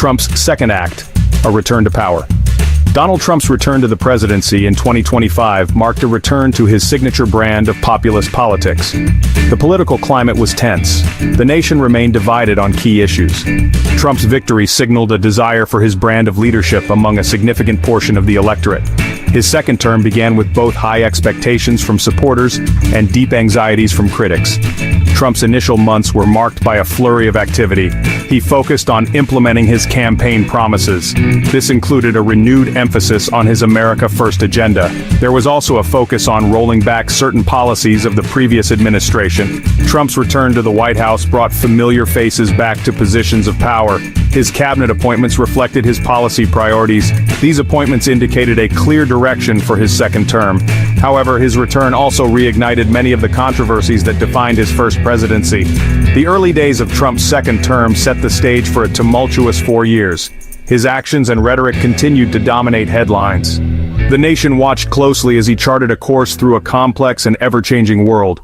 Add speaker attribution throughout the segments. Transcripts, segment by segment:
Speaker 1: Trump's second act, a return to power. Donald Trump's return to the presidency in 2025 marked a return to his signature brand of populist politics. The political climate was tense. The nation remained divided on key issues. Trump's victory signaled a desire for his brand of leadership among a significant portion of the electorate. His second term began with both high expectations from supporters and deep anxieties from critics. Trump's initial months were marked by a flurry of activity. He focused on implementing his campaign promises. This included a renewed emphasis on his America First agenda. There was also a focus on rolling back certain policies of the previous administration. Trump's return to the White House brought familiar faces back to positions of power. His cabinet appointments reflected his policy priorities. These appointments indicated a clear direction for his second term. However, his return also reignited many of the controversies that defined his first presidency. The early days of Trump's second term set the stage for a tumultuous 4 years. His actions and rhetoric continued to dominate headlines. The nation watched closely as he charted a course through a complex and ever-changing world.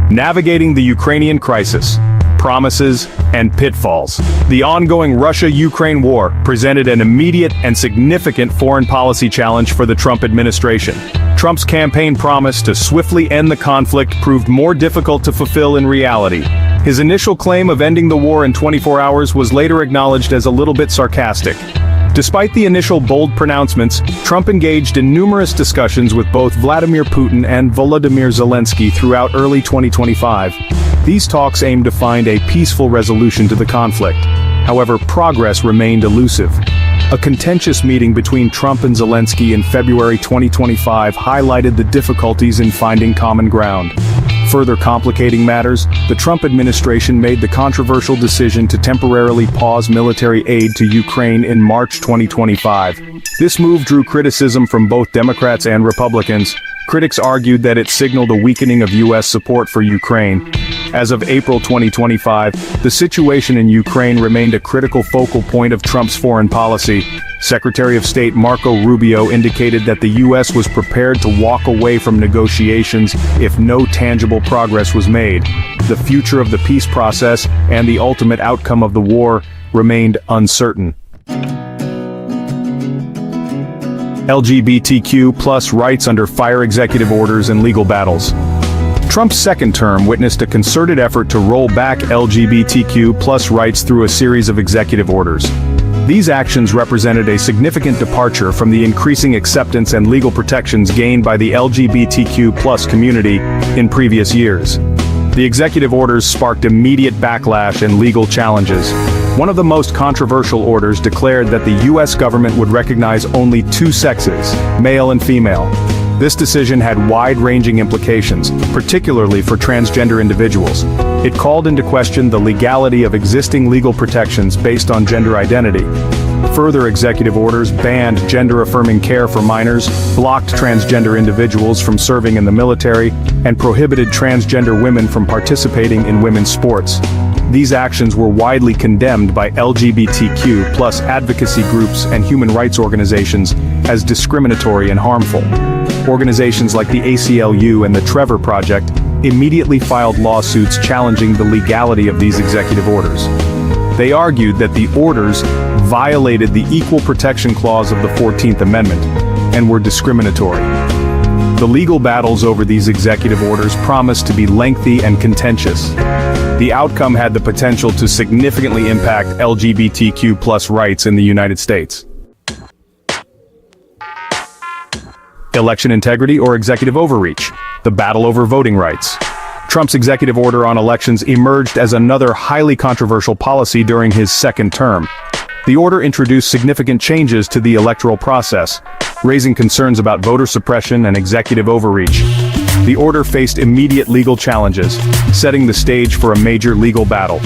Speaker 1: Navigating the Ukrainian crisis, promises, and pitfalls. The ongoing Russia-Ukraine war presented an immediate and significant foreign policy challenge for the Trump administration. Trump's campaign promise to swiftly end the conflict proved more difficult to fulfill in reality. His initial claim of ending the war in 24 hours was later acknowledged as a little bit sarcastic. Despite the initial bold pronouncements, Trump engaged in numerous discussions with both Vladimir Putin and Volodymyr Zelensky throughout early 2025. These talks aimed to find a peaceful resolution to the conflict. However, progress remained elusive. A contentious meeting between Trump and Zelensky in February 2025 highlighted the difficulties in finding common ground. Further complicating matters, the Trump administration made the controversial decision to temporarily pause military aid to Ukraine in March 2025. This move drew criticism from both Democrats and Republicans. Critics argued that it signaled a weakening of U.S. support for Ukraine. As of April 2025, the situation in Ukraine remained a critical focal point of Trump's foreign policy. Secretary of State Marco Rubio indicated that the U.S. was prepared to walk away from negotiations if no tangible progress was made. The future of the peace process and the ultimate outcome of the war remained uncertain. LGBTQ+ rights under fire executive orders and legal battles. Trump's second term witnessed a concerted effort to roll back LGBTQ+ rights through a series of executive orders. These actions represented a significant departure from the increasing acceptance and legal protections gained by the LGBTQ+ community in previous years. The executive orders sparked immediate backlash and legal challenges. One of the most controversial orders declared that the U.S. government would recognize only two sexes, male and female. This decision had wide-ranging implications, particularly for transgender individuals. It called into question the legality of existing legal protections based on gender identity. Further executive orders banned gender-affirming care for minors, blocked transgender individuals from serving in the military, and prohibited transgender women from participating in women's sports. These actions were widely condemned by LGBTQ+ advocacy groups and human rights organizations as discriminatory and harmful. Organizations like the ACLU and the Trevor Project immediately filed lawsuits challenging the legality of these executive orders. They argued that the orders violated the Equal Protection Clause of the 14th Amendment and were discriminatory. The legal battles over these executive orders promised to be lengthy and contentious. The outcome had the potential to significantly impact LGBTQ+ rights in the United States. Election integrity or executive overreach. The battle over voting rights. Trump's executive order on elections emerged as another highly controversial policy during his second term. The order introduced significant changes to the electoral process, raising concerns about voter suppression and executive overreach. The order faced immediate legal challenges, setting the stage for a major legal battle.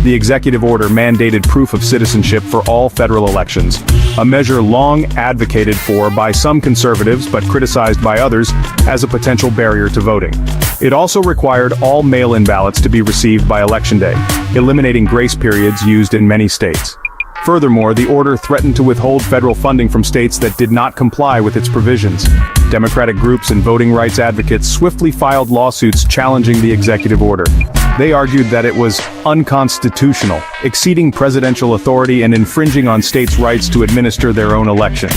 Speaker 1: The executive order mandated proof of citizenship for all federal elections, a measure long advocated for by some conservatives but criticized by others as a potential barrier to voting. It also required all mail-in ballots to be received by Election Day, eliminating grace periods used in many states. Furthermore, the order threatened to withhold federal funding from states that did not comply with its provisions. Democratic groups and voting rights advocates swiftly filed lawsuits challenging the executive order. They argued that it was unconstitutional, exceeding presidential authority and infringing on states' rights to administer their own elections.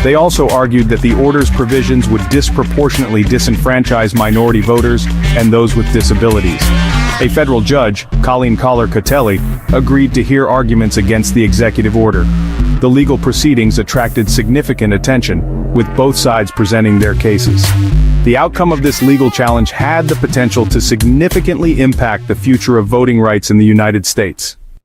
Speaker 1: They also argued that the order's provisions would disproportionately disenfranchise minority voters and those with disabilities. A federal judge, Colleen Collar-Cottelli, agreed to hear arguments against the executive order. The legal proceedings attracted significant attention, with both sides presenting their cases. The outcome of this legal challenge had the potential to significantly impact the future of voting rights in the United States.